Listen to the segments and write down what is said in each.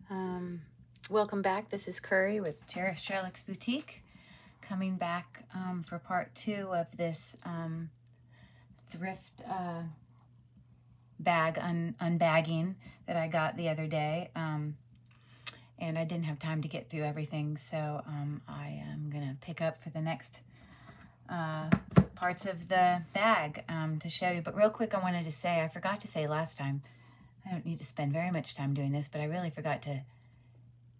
Welcome back. This is Curry with Cherished Relics Boutique, coming back for part 2 of this thrift bag unbagging that I got the other day. And I didn't have time to get through everything, so I am going to pick up for the next parts of the bag to show you. But real quick, I wanted to say, I forgot to say last time, I don't need to spend very much time doing this, but I really forgot to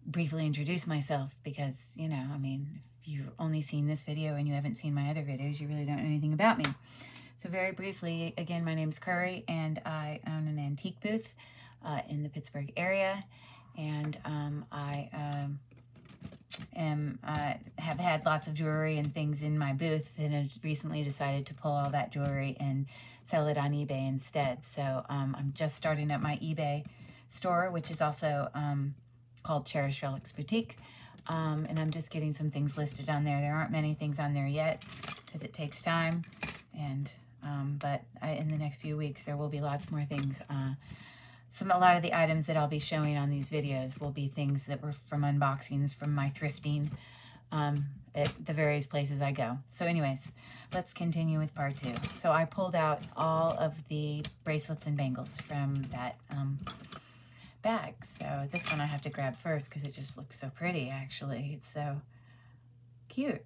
briefly introduce myself because, you know, I mean, if you've only seen this video and you haven't seen my other videos, you really don't know anything about me. So very briefly, again, my name's Curry, and I own an antique booth in the Pittsburgh area, and I have had lots of jewelry and things in my booth, and have recently decided to pull all that jewelry and sell it on eBay instead. So I'm just starting up my eBay store, which is also called Cherished Relics Boutique, and I'm just getting some things listed on there. There aren't many things on there yet because it takes time, and but in the next few weeks there will be lots more things. A lot of the items that I'll be showing on these videos will be things that were from unboxings from my thrifting at the various places I go. So anyways, let's continue with part 2. So I pulled out all of the bracelets and bangles from that bag. So this one I have to grab first because it just looks so pretty, actually. It's so cute.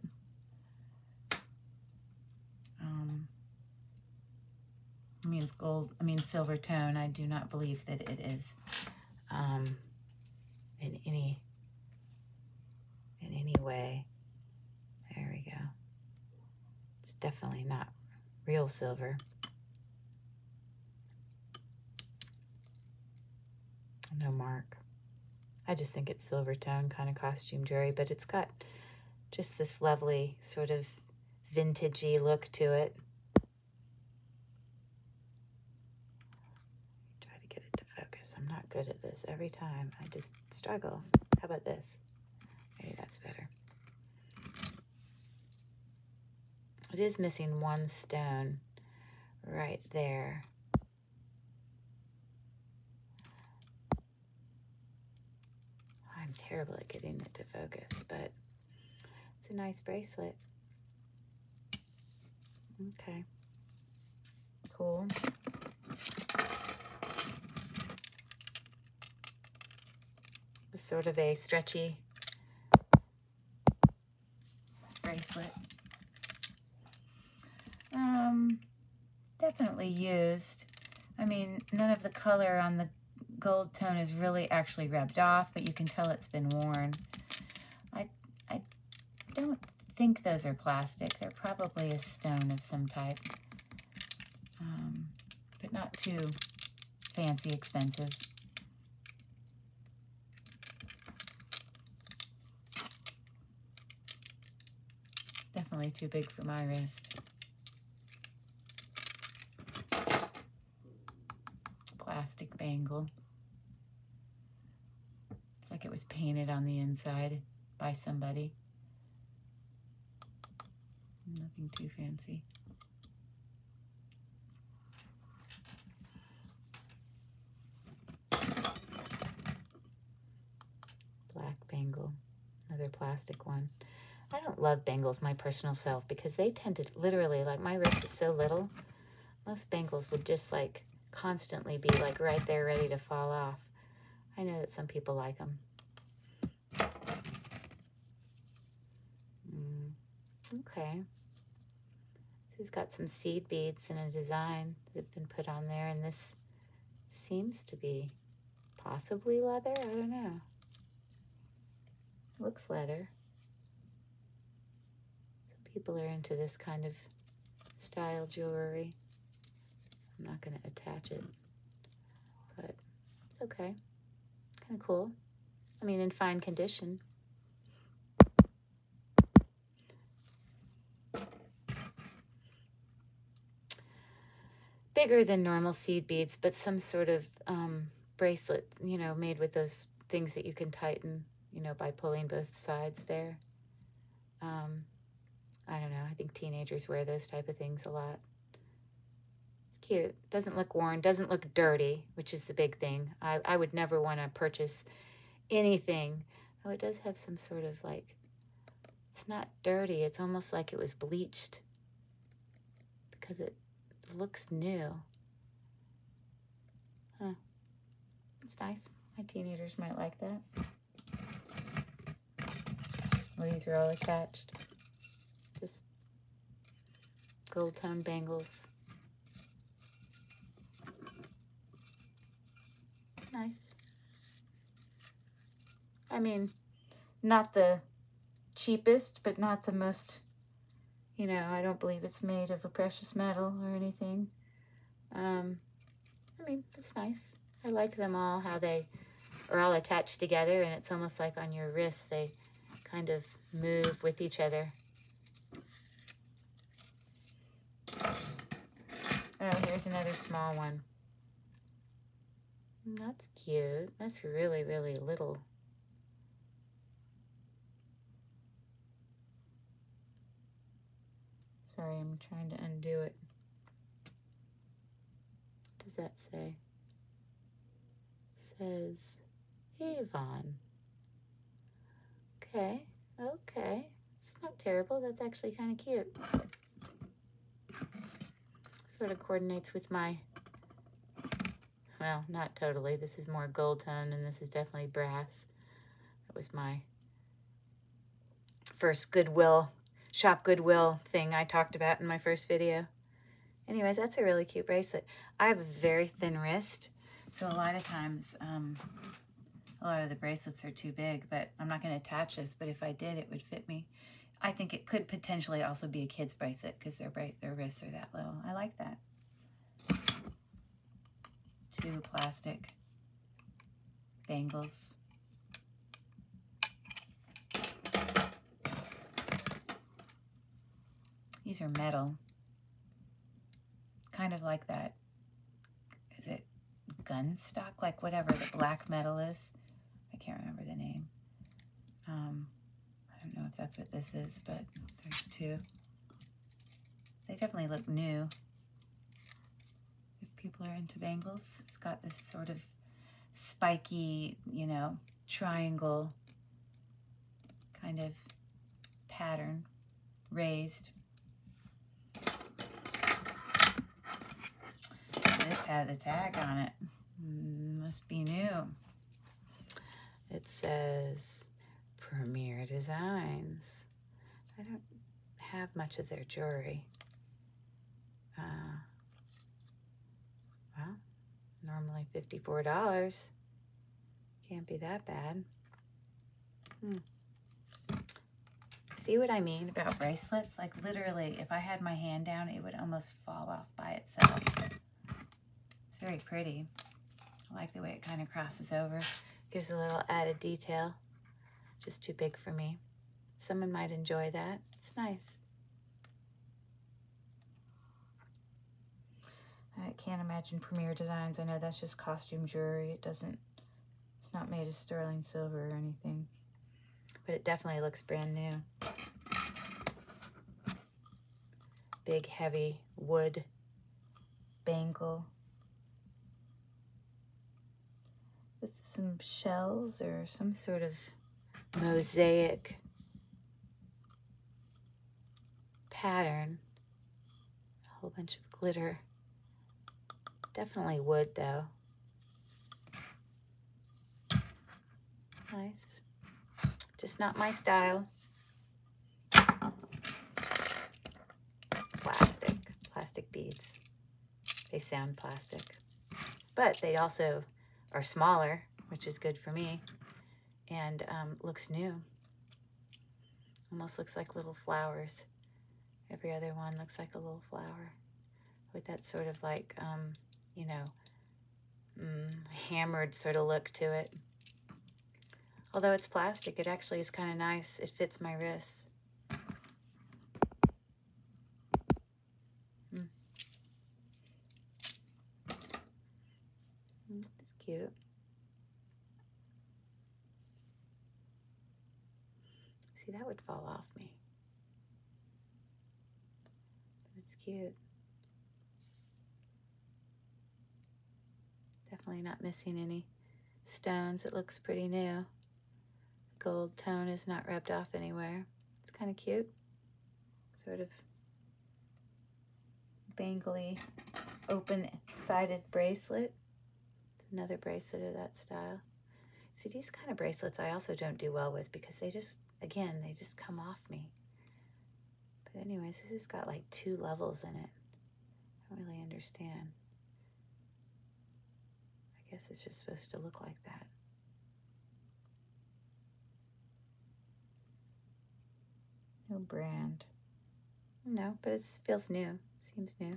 I mean, it's gold, I mean, silver tone. I do not believe that it is in any way. There we go. It's definitely not real silver. No mark. I just think it's silver tone kind of costume jewelry, but it's got just this lovely sort of vintagey look to it. Try to get it to focus. I'm not good at this every time. I just struggle. How about this? Maybe that's better. It is missing one stone right there. I'm terrible at getting it to focus, but it's a nice bracelet. Okay. Cool. It's sort of a stretchy bracelet. Definitely used. I mean, none of the color on the gold tone is really actually rubbed off, but you can tell it's been worn. I don't think those are plastic. They're probably a stone of some type, but not too fancy expensive. Definitely too big for my wrist. Plastic bangle. It's like it was painted on the inside by somebody. Nothing too fancy. Black bangle, another plastic one. I don't love bangles, my personal self, because they tend to literally, like my wrist is so little, most bangles would just like constantly be like right there ready to fall off. I know that some people like them. Okay. So he's got some seed beads and a design that have been put on there, and this seems to be possibly leather. I don't know. Looks leather. Some people are into this kind of style jewelry. I'm not going to attach it, but it's okay. Kind of cool. I mean, in fine condition. Bigger than normal seed beads, but some sort of bracelet, you know, made with those things that you can tighten, you know, by pulling both sides there. I don't know. I think teenagers wear those type of things a lot. It's cute. Doesn't look worn. Doesn't look dirty, which is the big thing. I would never want to purchase anything. Oh, it does have some sort of like, it's not dirty. It's almost like it was bleached because it looks new. Huh. It's nice. My teenagers might like that. Well, these are all attached. Just gold tone bangles. Nice. I mean, not the cheapest, but not the most, you know, I don't believe it's made of a precious metal or anything. I mean, it's nice. I like them all, how they are all attached together, and it's almost like on your wrist they kind of move with each other. Oh, here's another small one. That's cute. That's really, really little. Sorry, I'm trying to undo it. What does that say? It says Avon. Okay, okay. It's not terrible. That's actually kind of cute. Sort of coordinates with my, well, not totally. This is more gold tone and this is definitely brass. That was my first Goodwill, shop Goodwill thing I talked about in my first video. Anyways, that's a really cute bracelet. I have a very thin wrist, so a lot of times a lot of the bracelets are too big, but I'm not going to attach this, but if I did, it would fit me. I think it could potentially also be a kid's bracelet because their wrists are that little. I like that. 2 plastic bangles. These are metal. Kind of like that. Is it gun stock? Like whatever the black metal is. I can't remember the name. I don't know if that's what this is, but there's 2. They definitely look new. If people are into bangles, it's got this sort of spiky, you know, triangle kind of pattern, raised. This has a tag on it. Must be new. It says Premier Designs. I don't have much of their jewelry. Well, normally $54. Can't be that bad. See what I mean about bracelets? Like literally, if I had my hand down, it would almost fall off by itself. It's very pretty. I like the way it kind of crosses over. Gives a little added detail. Just too big for me. Someone might enjoy that. It's nice. I can't imagine Premier Designs. I know that's just costume jewelry. It's not made of sterling silver or anything. But it definitely looks brand new. Big, heavy wood bangle. With some shells or some sort of mosaic pattern. A whole bunch of glitter. Definitely wood though. Nice. Just not my style. Plastic beads. They sound plastic. But they also are smaller, which is good for me. And looks new. Almost looks like little flowers. Every other one looks like a little flower. With that sort of like, you know, hammered sort of look to it. Although it's plastic, it actually is kind of nice. It fits my wrist. It's cute. See, that would fall off me. But it's cute. Definitely not missing any stones. It looks pretty new. Gold tone is not rubbed off anywhere. It's kind of cute. Sort of bangly, open-sided bracelet. Another bracelet of that style. See, these kind of bracelets I also don't do well with because they just, again, they just come off me. But anyways, this has got like 2 levels in it. I don't really understand. I guess it's just supposed to look like that. No brand. No, but it feels new. Seems new.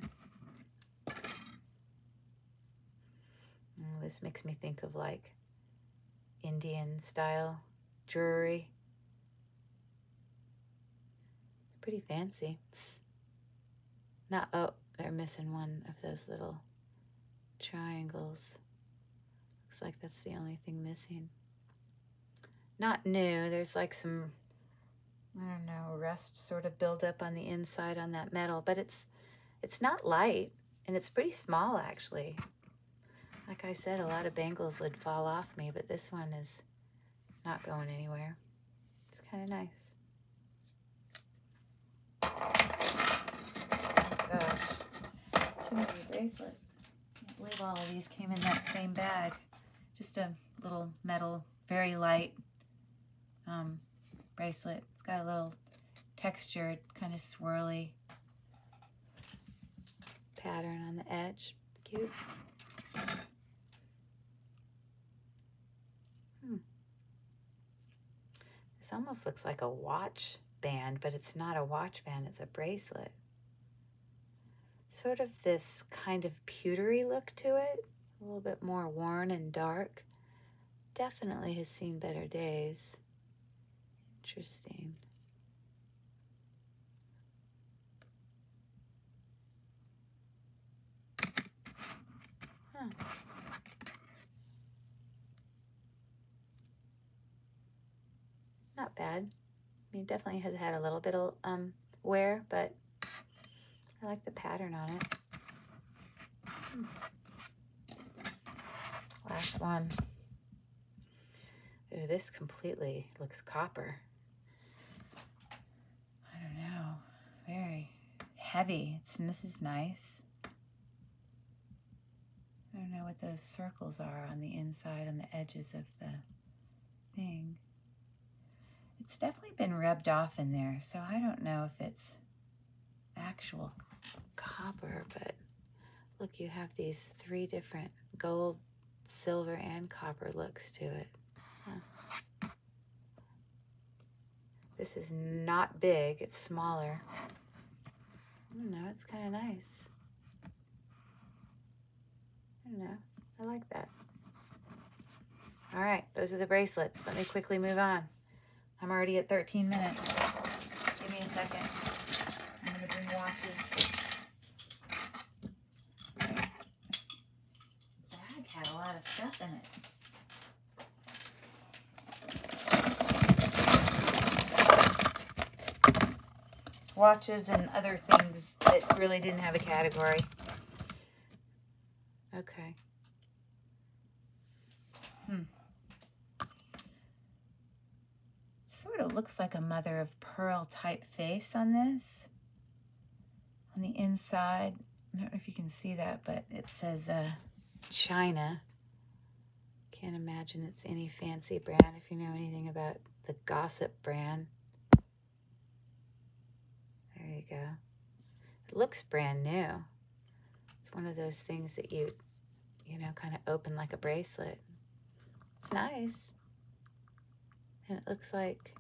Oh, this makes me think of like Indian style jewelry. It's pretty fancy. Not, oh, they're missing one of those little triangles. Looks like that's the only thing missing. Not new. There's like some, I don't know, rust sort of buildup on the inside on that metal, but it's not light, and it's pretty small actually. Like I said, a lot of bangles would fall off me, but this one is not going anywhere. It's kind of nice. Oh gosh, too many bracelets. Can't believe all of these came in that same bag. Just a little metal, very light bracelet. It's got a little textured, kind of swirly pattern on the edge. Cute. This almost looks like a watch band, but it's not a watch band, it's a bracelet. Sort of this kind of pewtery look to it, a little bit more worn and dark. Definitely has seen better days. Interesting. Huh. Not bad. I mean, definitely has had a little bit of wear, but I like the pattern on it. Last one. Ooh, this completely looks copper. I don't know. Very heavy. This is nice. I don't know what those circles are on the inside, on the edges of the thing. It's definitely been rubbed off in there, so I don't know if it's actual copper, but look, you have these 3 different gold, silver, and copper looks to it. Huh. This is not big, it's smaller. I don't know, it's kind of nice. I don't know, I like that. All right, those are the bracelets. Let me quickly move on. I'm already at 13 minutes. Give me a second. I'm gonna bring watches. The bag had a lot of stuff in it. Watches and other things that really didn't have a category. Okay. Sort of looks like a mother of pearl type face on this. On the inside, I don't know if you can see that, but it says China. Can't imagine it's any fancy brand if you know anything about the Gossip brand. There you go. It looks brand new. It's one of those things that you know, kind of open like a bracelet. It's nice. And it looks like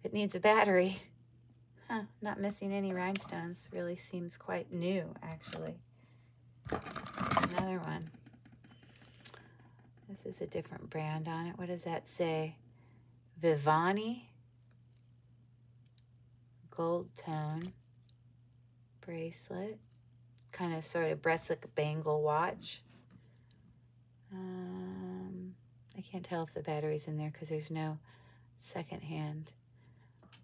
it needs a battery. Huh, not missing any rhinestones. Really seems quite new, actually. Another one. This is a different brand on it. What does that say? Vivani. Gold tone. Bracelet. Kind of sort of bracelet bangle watch. I can't tell if the battery's in there because there's no second hand.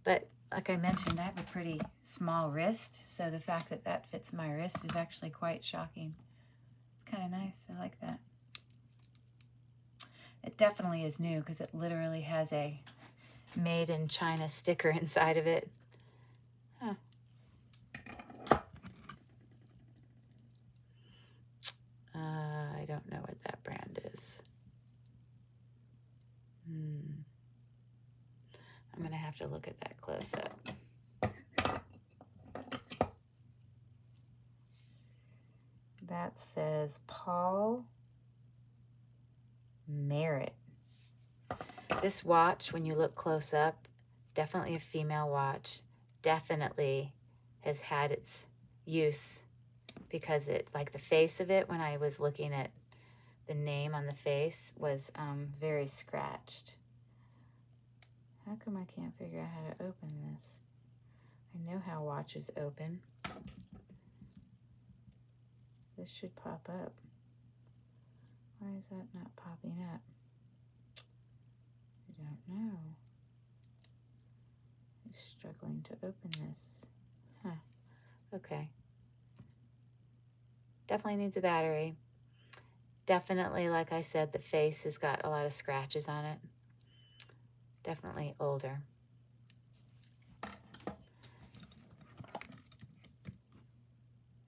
But like I mentioned, I have a pretty small wrist, so the fact that that fits my wrist is actually quite shocking. It's kind of nice. I like that. It definitely is new because it literally has a made in China sticker inside of it. Huh. I don't know what that brand is. I'm going to have to look at that close up. That says Paul Merritt. This watch, when you look close up, it's definitely a female watch. Definitely has had its use because it, like the face of it, when I was looking at the name on the face, was very scratched. How come I can't figure out how to open this? I know how watches open. This should pop up. Why is that not popping up? I don't know. I'm struggling to open this. Huh. Okay. Definitely needs a battery. Definitely, like I said, the face has got a lot of scratches on it. Definitely older.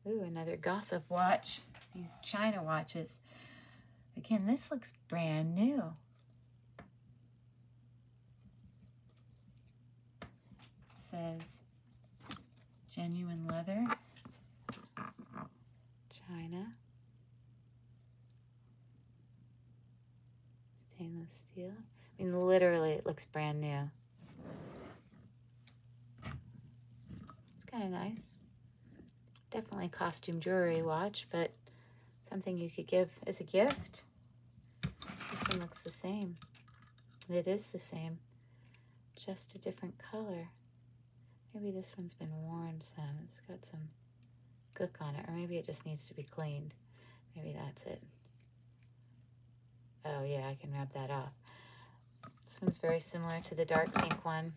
Ooh, another gossip watch. These China watches. Again, this looks brand new. It says genuine leather. China. Stainless steel. I mean, literally, it looks brand new. It's kind of nice. Definitely costume jewelry watch, but something you could give as a gift. This one looks the same. It is the same, just a different color. Maybe this one's been worn some. It's got some gook on it, or maybe it just needs to be cleaned. Maybe that's it. Oh yeah, I can rub that off. This one's very similar to the dark pink one.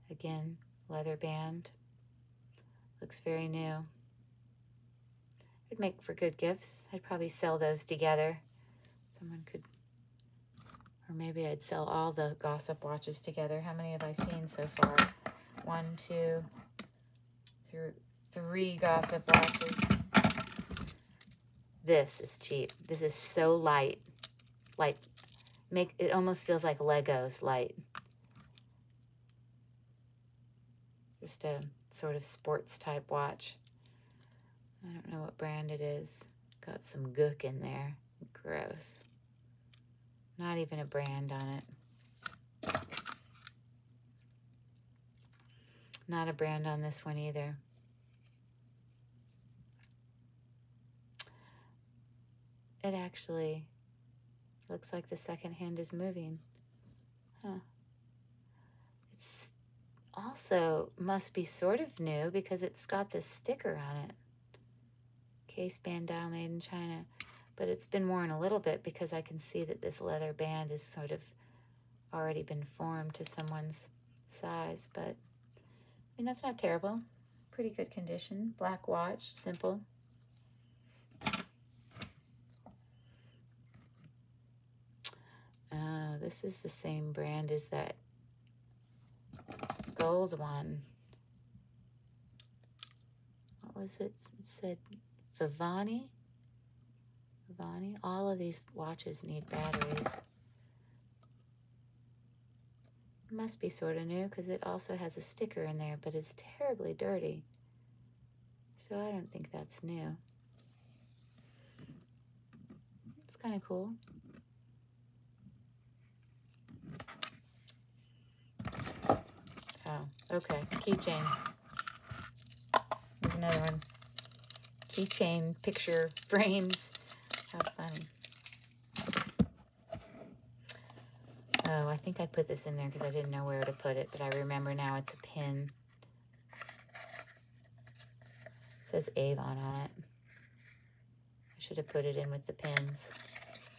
Again, leather band. Looks very new. It'd make for good gifts. I'd probably sell those together. Someone could, or maybe I'd sell all the gossip watches together. How many have I seen so far? 1, 2, 3 gossip watches. This is cheap. This is so light. Like, it almost feels like Legos light. Just a sort of sports type watch. I don't know what brand it is. Got some gook in there. Gross. Not even a brand on it. Not a brand on this one either. It actually looks like the second hand is moving. Huh. It's also must be sort of new because it's got this sticker on it. Case band dial made in China. But it's been worn a little bit because I can see that this leather band is sort of already been formed to someone's size. But, I mean, that's not terrible. Pretty good condition. Black watch, simple. This is the same brand as that gold one. What was it? It said Vivani. Vivani. All of these watches need batteries. It must be sort of new because it also has a sticker in there, but it's terribly dirty. So I don't think that's new. It's kind of cool. Oh, okay. Keychain. There's another one. Keychain picture frames. How funny. Oh, I think I put this in there because I didn't know where to put it, but I remember now it's a pin. It says Avon on it. I should have put it in with the pins.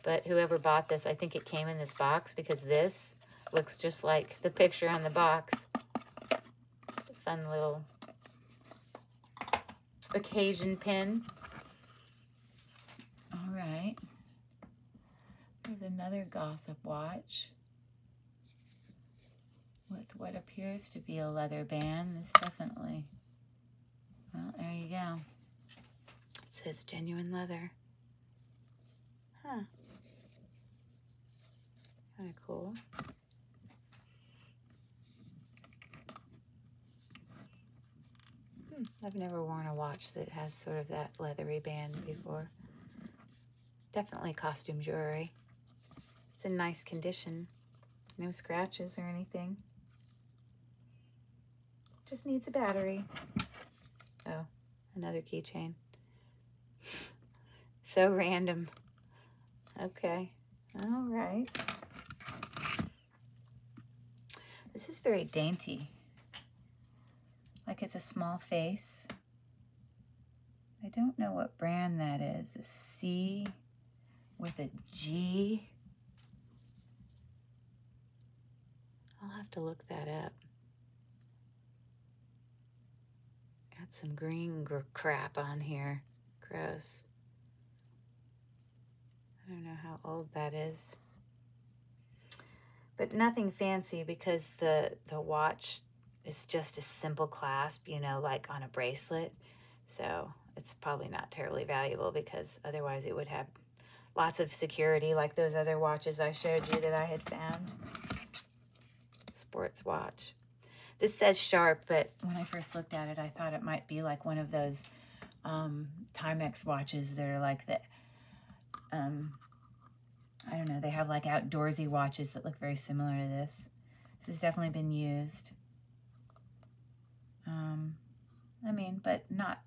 But whoever bought this, I think it came in this box because this looks just like the picture on the box. It's a fun little occasion pin. All right. There's another gossip watch with what appears to be a leather band. This definitely, well, there you go. It says genuine leather. Huh. Kind of cool. I've never worn a watch that has sort of that leathery band before. Definitely costume jewelry. It's in nice condition. No scratches or anything. Just needs a battery. Oh, another keychain. So random. Okay. All right. This is very dainty. Like it's a small face. I don't know what brand that is. A C with a G. I'll have to look that up. Got some green crap on here. Gross. I don't know how old that is. But nothing fancy because the watch is just a simple clasp, you know, like on a bracelet. So it's probably not terribly valuable because otherwise it would have lots of security like those other watches I showed you that I had found. Sports watch. This says Sharp, but when I first looked at it, I thought it might be like one of those Timex watches that are like the, I don't know, they have like outdoorsy watches that look very similar to this. This has definitely been used. I mean, but not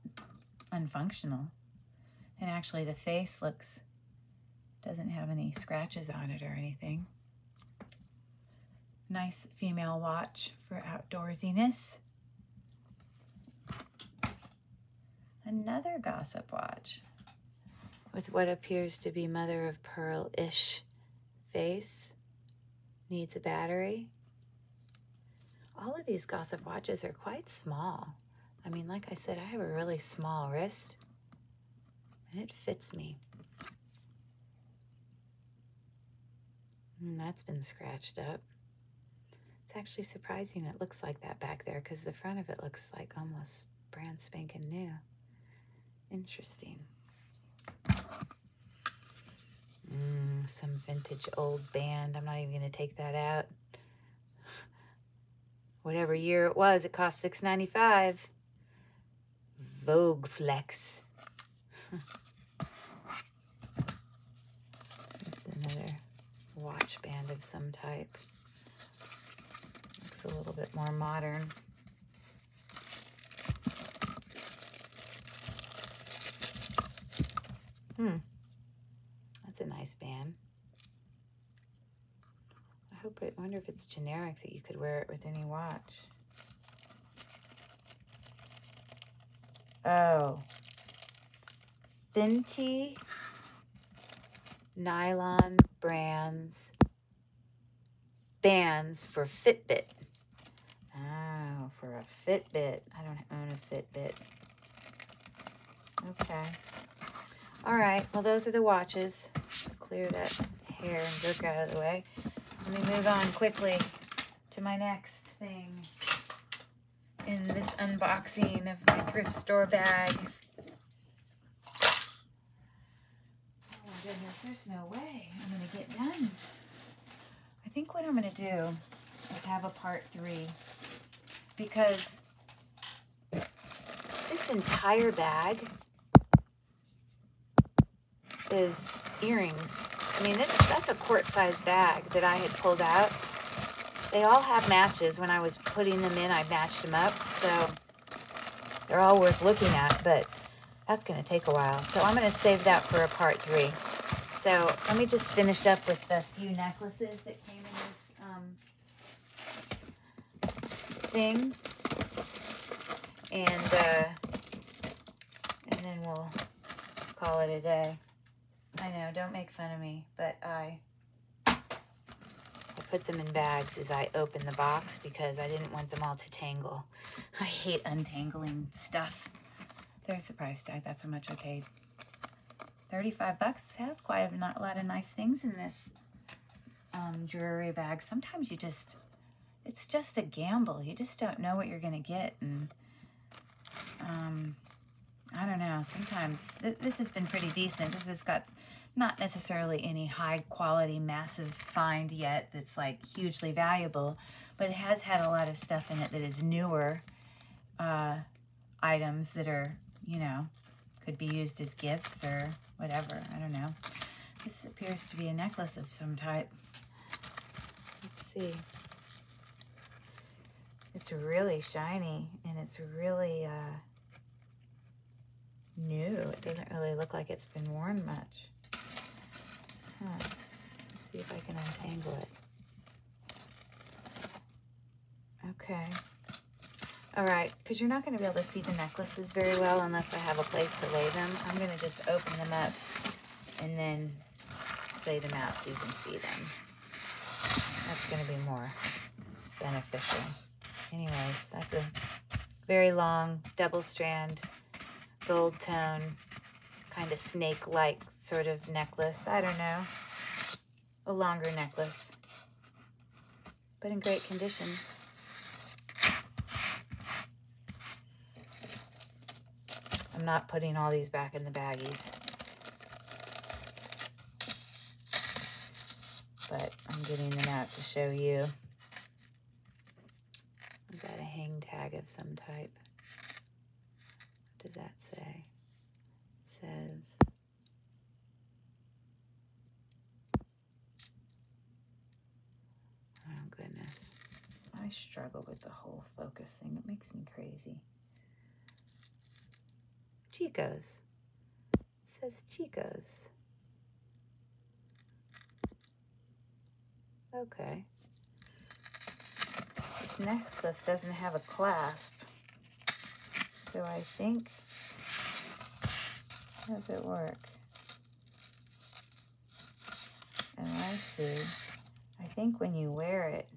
unfunctional. And actually the face doesn't have any scratches on it or anything. Nice female watch for outdoorsiness. Another gossip watch with what appears to be mother of pearl-ish face. Needs a battery. All of these gossip watches are quite small. I mean, like I said, I have a really small wrist and it fits me. And that's been scratched up. It's actually surprising it looks like that back there because the front of it looks like almost brand spanking new. Interesting. Some vintage old band. I'm not even going to take that out. Whatever year it was, it cost $6.95. Vogue Flex. This is another watch band of some type. Looks a little bit more modern. That's a nice band. I wonder if it's generic that you could wear it with any watch. Oh. Fenty nylon bands for Fitbit. Oh, for a Fitbit. I don't own a Fitbit. Okay. All right. Well, those are the watches. Let's clear that hair and dirt out of the way. Let me move on quickly to my next thing in this unboxing of my thrift store bag. Oh my goodness, there's no way I'm going to get done. I think what I'm going to do is have a part 3 because this entire bag is earrings. I mean, that's a quart-sized bag that I had pulled out. They all have matches. When I was putting them in, I matched them up. So they're all worth looking at, but that's going to take a while. So I'm going to save that for a part 3. So let me just finish up with the few necklaces that came in this thing. And then we'll call it a day. I know, don't make fun of me, but I put them in bags as I open the box because I didn't want them all to tangle. I hate untangling stuff. There's the price tag. That's how much I paid. $35. Have quite a lot of nice things in this jewelry bags, sometimes it's just a gamble. You just don't know what you're going to get. And I don't know, sometimes this has been pretty decent. This has got not necessarily any high quality, massive find yet that's like hugely valuable, but it has had a lot of stuff in it that is newer items that are, you know, could be used as gifts or whatever. I don't know. This appears to be a necklace of some type. Let's see. It's really shiny and it's really new. It doesn't really look like it's been worn much. Let's see if I can untangle it. Okay. All right, because you're not going to be able to see the necklaces very well unless I have a place to lay them. I'm going to just open them up and then lay them out so you can see them. That's going to be more beneficial. Anyways, that's a very long double strand gold tone kind of snake-like sort of necklace. I don't know. A longer necklace, but in great condition. I'm not putting all these back in the baggies, but I'm getting them out to show you. I've got a hang tag of some type. What does that say? It says, oh goodness. I struggle with the whole focus thing. It makes me crazy. Chico's. It says Chico's. Okay. This necklace doesn't have a clasp. So I think, how does it work? Oh, I see. I think when you wear it,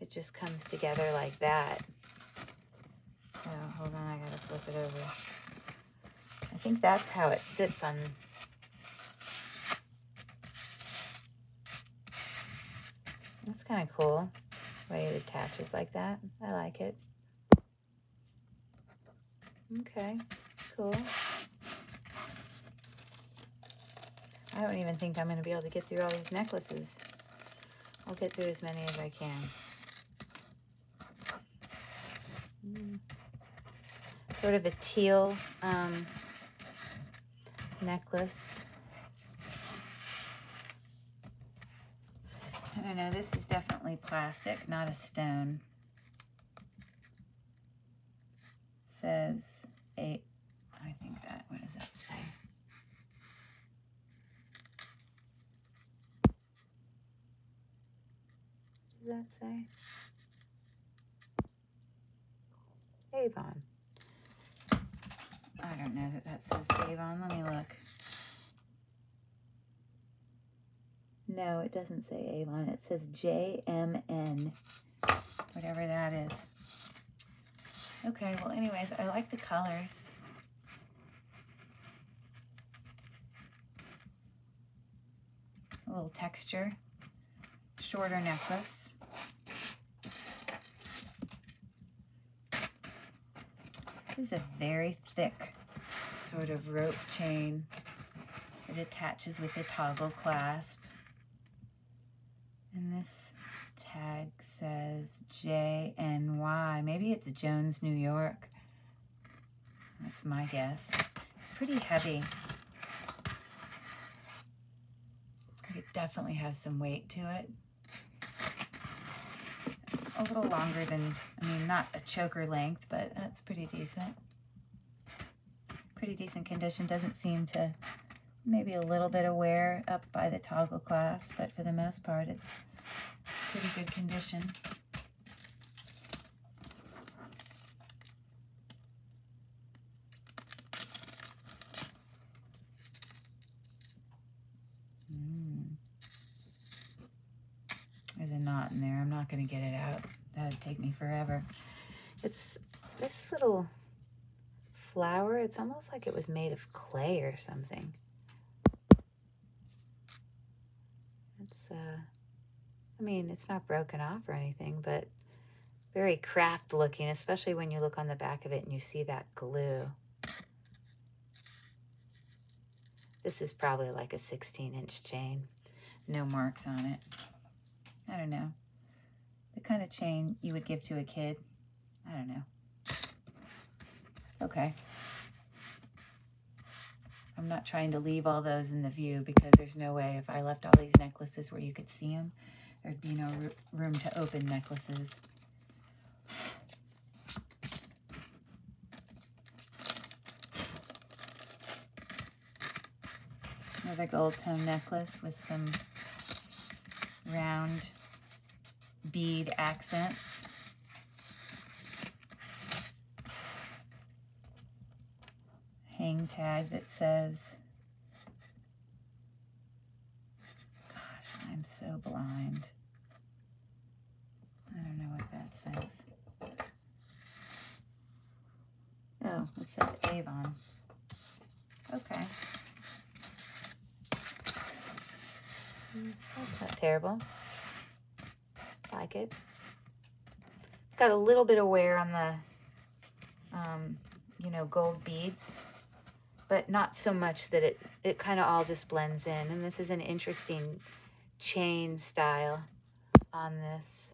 it just comes together like that. Oh, hold on, I gotta flip it over. I think that's how it sits on. That's kind of cool, the way it attaches like that. I like it. Okay, cool. I don't even think I'm going to be able to get through all these necklaces. I'll get through as many as I can. Sort of a teal necklace. I don't know, this is definitely plastic, not a stone. Says I think that, what does that say? What does that say? Avon. I don't know that says Avon. Let me look. No, it doesn't say Avon. It says JMN, whatever that is. Okay, well, anyways, I like the colors. A little texture. Shorter necklace. This is a very thick sort of rope chain. It attaches with a toggle clasp. And this tag says JNY. Maybe it's Jones, New York. That's my guess. It's pretty heavy. It definitely has some weight to it. A little longer than, I mean, not a choker length, but that's pretty decent. Pretty decent condition. Doesn't seem to, maybe a little bit of wear up by the toggle clasp, but for the most part, it's pretty good condition. There's a knot in there. I'm not going to get it out. That'd take me forever. It's this little flower. It's almost like it was made of clay or something. It's, I mean, it's not broken off or anything, but very craft looking, especially when you look on the back of it and you see that glue. This is probably like a 16-inch chain. No marks on it. I don't know. The kind of chain you would give to a kid. I don't know. Okay. I'm not trying to leave all those in the view because there's no way if I left all these necklaces where you could see them, there'd be no room to open necklaces. Another gold tone necklace with some round bead accents. Hang tag that says, gosh, I'm so blind. I don't know what that says. Oh, it says Avon. Okay. That's not terrible. Like it. It's got a little bit of wear on the, you know, gold beads, but not so much that it kind of all just blends in. And this is an interesting chain style on this.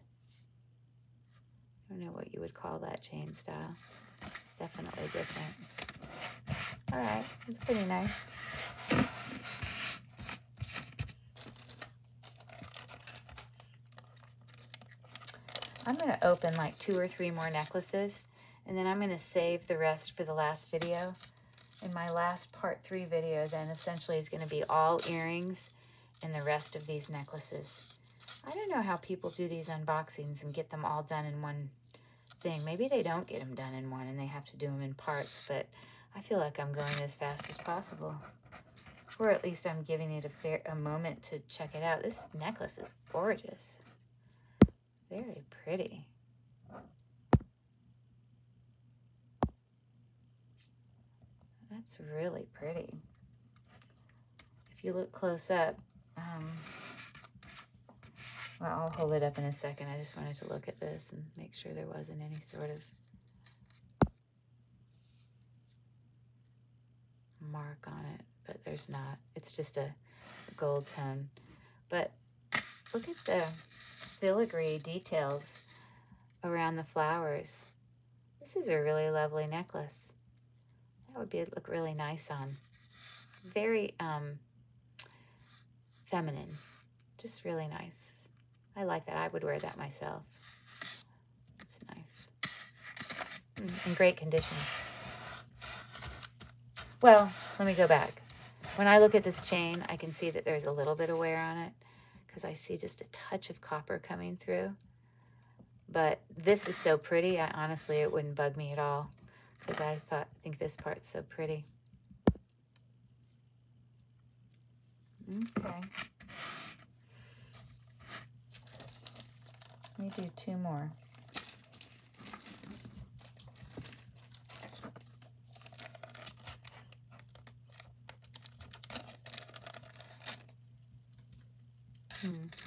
I don't know what you would call that chain style. Definitely different. All right, it's pretty nice. I'm going to open like 2 or 3 more necklaces, and then I'm going to save the rest for the last video. And my last part 3 video then essentially is going to be all earrings and the rest of these necklaces. I don't know how people do these unboxings and get them all done in one thing. Maybe they don't get them done in one and they have to do them in parts, but I feel like I'm going as fast as possible. Or at least I'm giving it a moment to check it out. This necklace is gorgeous. Very pretty. That's really pretty. If you look close up, well, I'll hold it up in a second. I just wanted to look at this and make sure there wasn't any sort of mark on it, but there's not. It's just a gold tone. But look at the filigree details around the flowers. This is a really lovely necklace. That would look really nice on. Very feminine. Just really nice. I like that. I would wear that myself. It's nice. In great condition. Well, let me go back. When I look at this chain, I can see that there's a little bit of wear on it because I see just a touch of copper coming through. But this is so pretty. Honestly, it wouldn't bug me at all because I think this part's so pretty. Okay. Let me do 2 more.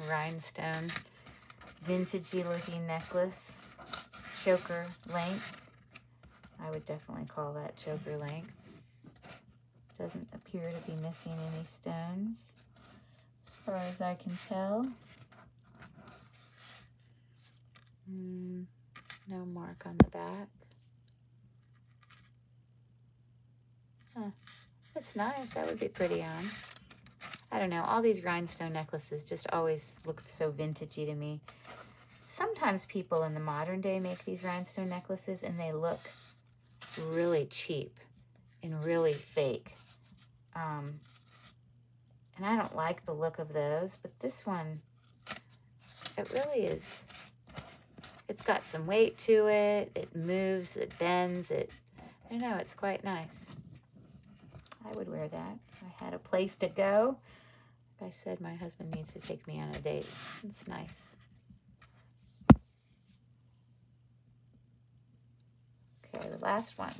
Rhinestone, vintagey looking necklace, choker length. I would definitely call that choker length. Doesn't appear to be missing any stones, as far as I can tell. No mark on the back. Huh. That's nice. That would be pretty on. I don't know. All these rhinestone necklaces just always look so vintagey to me. Sometimes people in the modern day make these rhinestone necklaces and they look really cheap and really fake. And I don't like the look of those, but this one, it really is. It's got some weight to it. It moves, it bends, I don't know, it's quite nice. I would wear that if I had a place to go. Like I said, my husband needs to take me on a date. It's nice. Okay, the last one.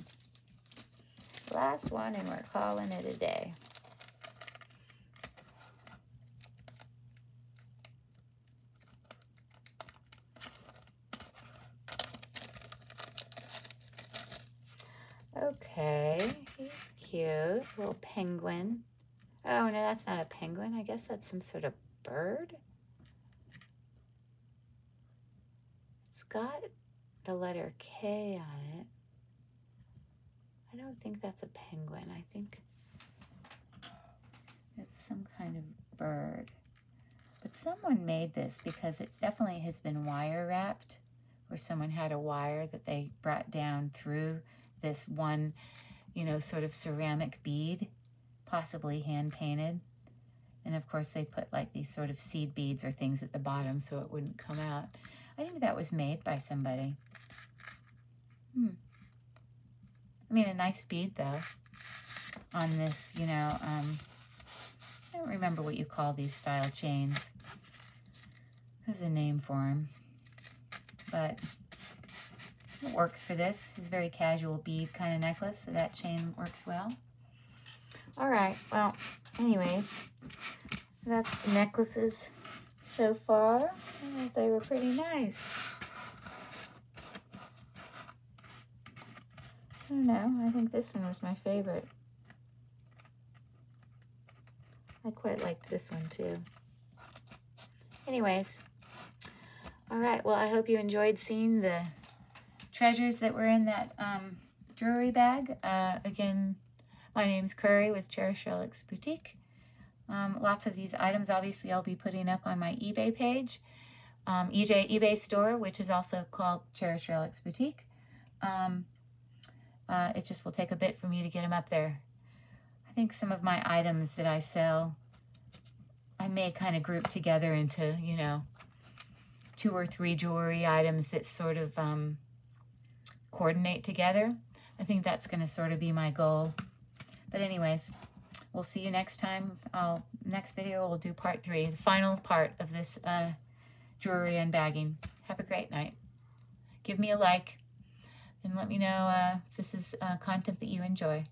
Last one, and we're calling it a day. Okay, he's cute. Little penguin. Oh, no, that's not a penguin. I guess that's some sort of bird. It's got the letter K on it. I don't think that's a penguin. I think it's some kind of bird. But someone made this because it definitely has been wire wrapped, or someone had a wire that they brought down through this one, you know, sort of ceramic bead, possibly hand painted. And of course they put like these sort of seed beads or things at the bottom so it wouldn't come out. I think that was made by somebody. I mean, a nice bead though on this, you know, I don't remember what you call these style chains. There's a name for them, but it works for this. This is a very casual bead kind of necklace, so that chain works well. All right, well, anyways, that's the necklaces so far. I thought they were pretty nice. I don't know, I think this one was my favorite. I quite liked this one too. Anyways, all right, well, I hope you enjoyed seeing the treasures that were in that jewelry bag. Again, my name's Curry with Cherished Relics Boutique. Lots of these items, obviously, I'll be putting up on my eBay page, eBay store, which is also called Cherished Relics Boutique. It just will take a bit for me to get them up there. I think some of my items that I sell, I may kind of group together into, you know, 2 or 3 jewelry items that sort of coordinate together. I think that's going to sort of be my goal. But anyways, we'll see you next time. Next video, we'll do part 3, the final part of this jewelry unbagging. Have a great night. Give me a like and let me know if this is content that you enjoy.